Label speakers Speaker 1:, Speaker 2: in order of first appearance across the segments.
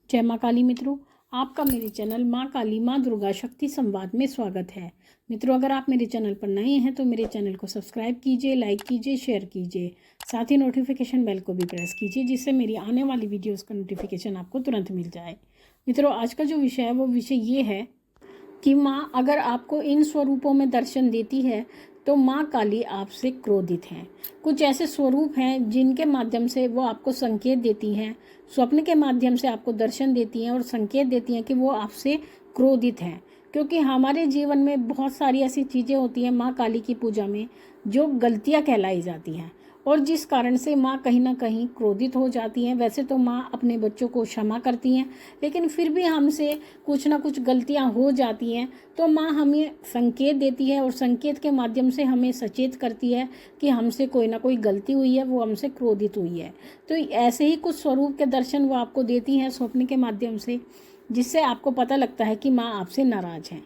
Speaker 1: जय माँ काली मित्रों, आपका मेरे चैनल माँ काली माँ दुर्गा शक्ति संवाद में स्वागत है। मित्रों, अगर आप मेरे चैनल पर नए हैं तो मेरे चैनल को सब्सक्राइब कीजिए, लाइक कीजिए, शेयर कीजिए। साथ ही नोटिफिकेशन बेल को भी प्रेस कीजिए जिससे मेरी आने वाली वीडियोस का नोटिफिकेशन आपको तुरंत मिल जाए। मित्रों, आज का जो विषय है वो विषय ये है कि माँ अगर आपको इन स्वरूपों में दर्शन देती है तो माँ काली आपसे क्रोधित हैं। कुछ ऐसे स्वरूप हैं जिनके माध्यम से वो आपको संकेत देती हैं, स्वप्न के माध्यम से आपको दर्शन देती हैं और संकेत देती हैं कि वो आपसे क्रोधित हैं। क्योंकि हमारे जीवन में बहुत सारी ऐसी चीज़ें होती हैं माँ काली की पूजा में जो गलतियाँ कहलाई जाती हैं और जिस कारण से माँ कहीं ना कहीं क्रोधित हो जाती हैं। वैसे तो माँ अपने बच्चों को क्षमा करती हैं, लेकिन फिर भी हमसे कुछ ना कुछ गलतियाँ हो जाती हैं तो माँ हमें संकेत देती है और संकेत के माध्यम से हमें सचेत करती है कि हमसे कोई ना कोई गलती हुई है, वो हमसे क्रोधित हुई है। तो ऐसे ही कुछ स्वरूप के दर्शन वो आपको देती हैं स्वप्न के माध्यम से, जिससे आपको पता लगता है कि माँ आपसे नाराज़ हैं।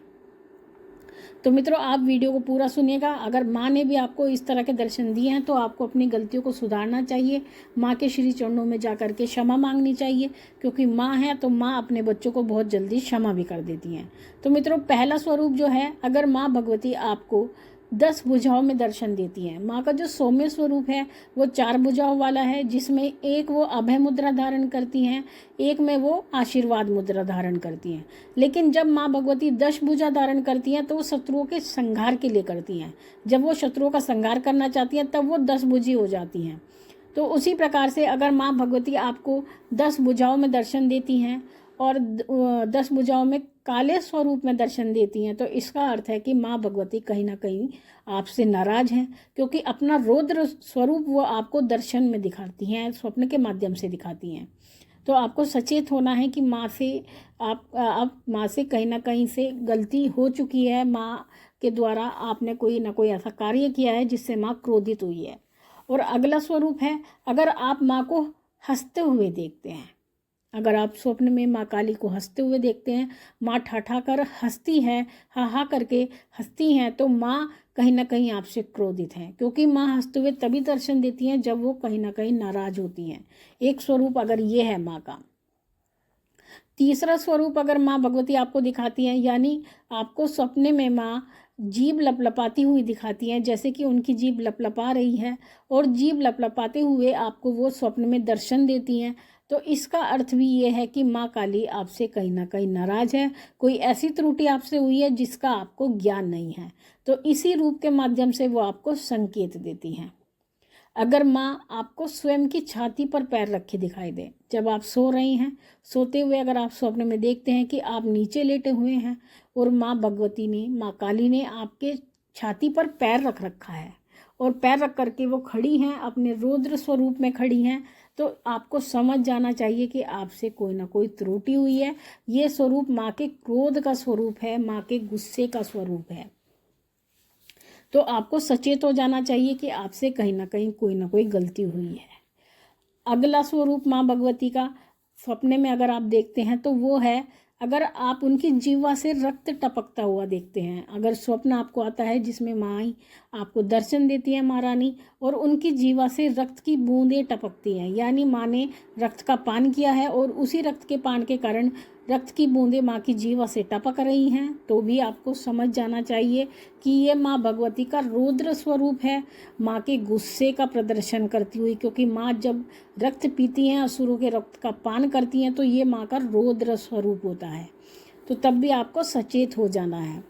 Speaker 1: तो मित्रों, आप वीडियो को पूरा सुनिएगा। अगर माँ ने भी आपको इस तरह के दर्शन दिए हैं तो आपको अपनी गलतियों को सुधारना चाहिए, माँ के श्री चरणों में जा कर के क्षमा मांगनी चाहिए, क्योंकि माँ है तो माँ अपने बच्चों को बहुत जल्दी क्षमा भी कर देती हैं। तो मित्रों, पहला स्वरूप जो है, अगर माँ भगवती आपको 10 भुजाओं में दर्शन देती हैं। माँ का जो सौम्य स्वरूप है वो 4 भुजाओं वाला है, जिसमें एक वो अभय मुद्रा धारण करती हैं, एक में वो आशीर्वाद मुद्रा धारण करती हैं। लेकिन जब माँ भगवती 10 भुजा धारण करती हैं तो वो शत्रुओं के संहार के लिए करती हैं। जब वो शत्रुओं का संहार करना चाहती हैं तब वो 10 भुजी हो जाती हैं। तो उसी प्रकार से अगर माँ भगवती आपको 10 भुजाओं में दर्शन देती हैं और 10 भुजाओं में काले स्वरूप में दर्शन देती हैं तो इसका अर्थ है कि माँ भगवती कहीं ना कहीं आपसे नाराज हैं, क्योंकि अपना रौद्र स्वरूप वो आपको दर्शन में दिखाती हैं, स्वप्न के माध्यम से दिखाती हैं। तो आपको सचेत होना है कि माँ से आप माँ से कहीं ना कहीं से गलती हो चुकी है, माँ के द्वारा आपने कोई ना कोई ऐसा कार्य किया है जिससे माँ क्रोधित हुई है। और अगला स्वरूप है, अगर आप माँ को हंसते हुए देखते हैं, अगर आप स्वप्न में माँ काली को हंसते हुए देखते हैं, माँ ठाठा कर हंसती है, हा हा करके हंसती हैं, तो माँ कहीं ना कहीं आपसे क्रोधित हैं, क्योंकि माँ हंसते हुए तभी दर्शन देती हैं जब वो कहीं ना कहीं नाराज होती हैं। एक स्वरूप अगर ये है माँ का। तीसरा स्वरूप अगर माँ भगवती आपको दिखाती हैं, यानी आपको सपने में माँ जीभ लपलपाती हुई दिखाती हैं, जैसे कि उनकी जीभ लपलपा रही है और जीभ लपलपाते हुए आपको वो स्वप्न में दर्शन देती हैं, तो इसका अर्थ भी ये है कि माँ काली आपसे कहीं ना कहीं नाराज है, कोई ऐसी त्रुटि आपसे हुई है जिसका आपको ज्ञान नहीं है। तो इसी रूप के माध्यम से वो आपको संकेत देती हैं। अगर माँ आपको स्वयं की छाती पर पैर रखे दिखाई दे, जब आप सो रही हैं, सोते हुए अगर आप स्वप्न में देखते हैं कि आप नीचे लेटे हुए हैं और माँ भगवती ने, माँ काली ने आपके छाती पर पैर रख रखा है और पैर रख करके वो खड़ी हैं, अपने रौद्र स्वरूप में खड़ी हैं, तो आपको समझ जाना चाहिए कि आपसे कोई ना कोई त्रुटि हुई है। ये स्वरूप माँ के क्रोध का स्वरूप है, माँ के गुस्से का स्वरूप है। तो आपको सचेत हो जाना चाहिए कि आपसे कहीं ना कहीं कोई ना कोई गलती हुई है। अगला स्वरूप माँ भगवती का सपने में अगर आप देखते हैं तो वो है, अगर आप उनकी जीवा से रक्त टपकता हुआ देखते हैं। अगर स्वप्न आपको आता है जिसमें माँ आपको दर्शन देती है, माँ रानी, और उनकी जीवा से रक्त की बूंदें टपकती हैं, यानी माँ ने रक्त का पान किया है और उसी रक्त के पान के कारण रक्त की बूंदें माँ की जीवा से टपक रही हैं, तो भी आपको समझ जाना चाहिए कि ये माँ भगवती का रौद्र स्वरूप है, माँ के गुस्से का प्रदर्शन करती हुई। क्योंकि माँ जब रक्त पीती हैं, असुरों के रक्त का पान करती हैं, तो ये माँ का रौद्र स्वरूप होता है। तो तब भी आपको सचेत हो जाना है।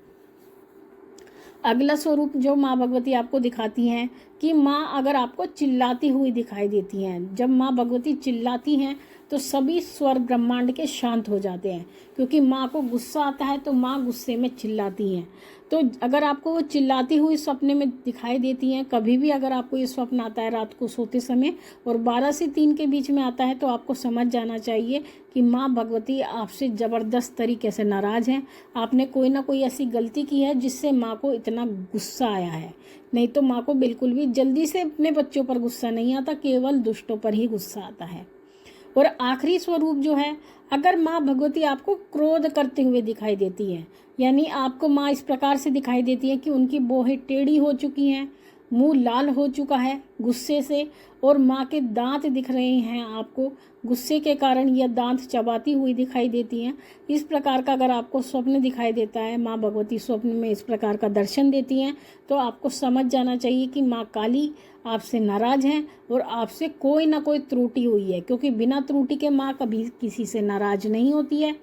Speaker 1: अगला स्वरूप जो माँ भगवती आपको दिखाती हैं कि माँ अगर आपको चिल्लाती हुई दिखाई देती हैं, जब माँ भगवती चिल्लाती हैं तो सभी स्वर ब्रह्मांड के शांत हो जाते हैं, क्योंकि माँ को गुस्सा आता है तो माँ गुस्से में चिल्लाती हैं। तो अगर आपको वो चिल्लाती हुई सपने में दिखाई देती हैं, कभी भी अगर आपको ये स्वप्न आता है रात को सोते समय और 12 से 3 के बीच में आता है, तो आपको समझ जाना चाहिए कि माँ भगवती आपसे ज़बरदस्त तरीके से नाराज़ हैं। आपने कोई ना कोई ऐसी गलती की है जिससे माँ को इतना गुस्सा आया है। नहीं तो माँ को बिल्कुल भी जल्दी से अपने बच्चों पर गुस्सा नहीं आता, केवल दुष्टों पर ही गुस्सा आता है। और आखिरी स्वरूप जो है, अगर माँ भगवती आपको क्रोध करते हुए दिखाई देती है, यानी आपको माँ इस प्रकार से दिखाई देती है कि उनकी भौहें टेढ़ी हो चुकी हैं, मुंह लाल हो चुका है गुस्से से और माँ के दांत दिख रहे हैं आपको, गुस्से के कारण यह दांत चबाती हुई दिखाई देती हैं। इस प्रकार का अगर आपको स्वप्न दिखाई देता है, माँ भगवती स्वप्न में इस प्रकार का दर्शन देती हैं, तो आपको समझ जाना चाहिए कि माँ काली आपसे नाराज़ हैं और आपसे कोई ना कोई त्रुटि हुई है, क्योंकि बिना त्रुटि के माँ कभी किसी से नाराज़ नहीं होती है।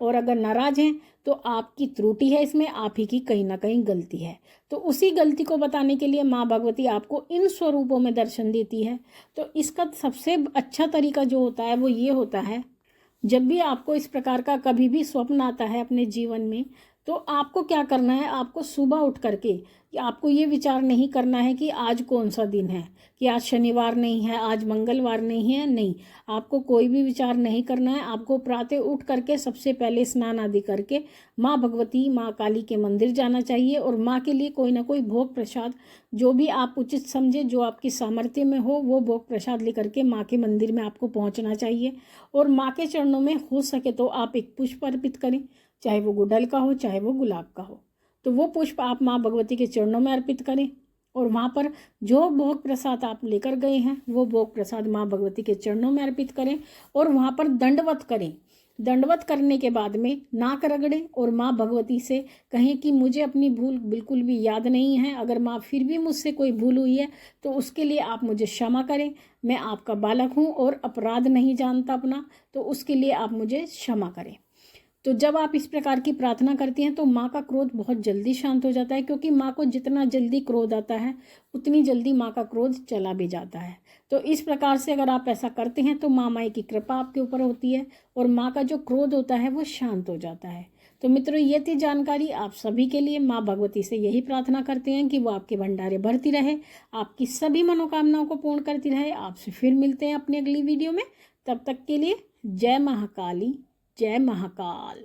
Speaker 1: और अगर नाराज़ हैं तो आपकी त्रुटि है, इसमें आप ही की कहीं ना कहीं गलती है। तो उसी गलती को बताने के लिए माँ भगवती आपको इन स्वरूपों में दर्शन देती है। तो इसका सबसे अच्छा तरीका जो होता है वो ये होता है, जब भी आपको इस प्रकार का कभी भी स्वप्न आता है अपने जीवन में, तो आपको क्या करना है, आपको सुबह उठ करके आपको ये विचार नहीं करना है कि आज कौन सा दिन है, कि आज शनिवार नहीं है, आज मंगलवार नहीं है, नहीं, आपको कोई भी विचार नहीं करना है। आपको प्रातः उठ करके सबसे पहले स्नान आदि करके माँ भगवती, माँ काली के मंदिर जाना चाहिए और माँ के लिए कोई ना कोई भोग प्रसाद जो भी आप उचित समझे, जो आपकी सामर्थ्य में हो, वो भोग प्रसाद लेकर के माँ के मंदिर में आपको पहुँचना चाहिए। और माँ के चरणों में हो सके तो आप एक पुष्प अर्पित करें, चाहे वो गुड़हल का हो, चाहे वो गुलाब का हो। तो वो पुष्प आप माँ भगवती के चरणों में अर्पित करें और वहाँ पर जो भोग प्रसाद आप लेकर गए हैं वो भोग प्रसाद माँ भगवती के चरणों में अर्पित करें और वहाँ पर दंडवत करें। दंडवत करने के बाद में नाक रगड़ें और माँ भगवती से कहें कि मुझे अपनी भूल बिल्कुल भी याद नहीं है, अगर माँ फिर भी मुझसे कोई भूल हुई है तो उसके लिए आप मुझे क्षमा करें। मैं आपका बालक हूँ और अपराध नहीं जानता अपना, तो उसके लिए आप मुझे क्षमा करें। तो जब आप इस प्रकार की प्रार्थना करती हैं तो माँ का क्रोध बहुत जल्दी शांत हो जाता है, क्योंकि माँ को जितना जल्दी क्रोध आता है उतनी जल्दी माँ का क्रोध चला भी जाता है। तो इस प्रकार से अगर आप ऐसा करते हैं तो माँ माई की कृपा आपके ऊपर होती है और माँ का जो क्रोध होता है वो शांत हो जाता है। तो मित्रों, ये थी जानकारी आप सभी के लिए। माँ भगवती से यही प्रार्थना करते हैं कि वो आपके भंडारे भरती रहे, आपकी सभी मनोकामनाओं को पूर्ण करती रहे। आपसे फिर मिलते हैं अपनी अगली वीडियो में, तब तक के लिए जय महाकाली, जय महाकाल।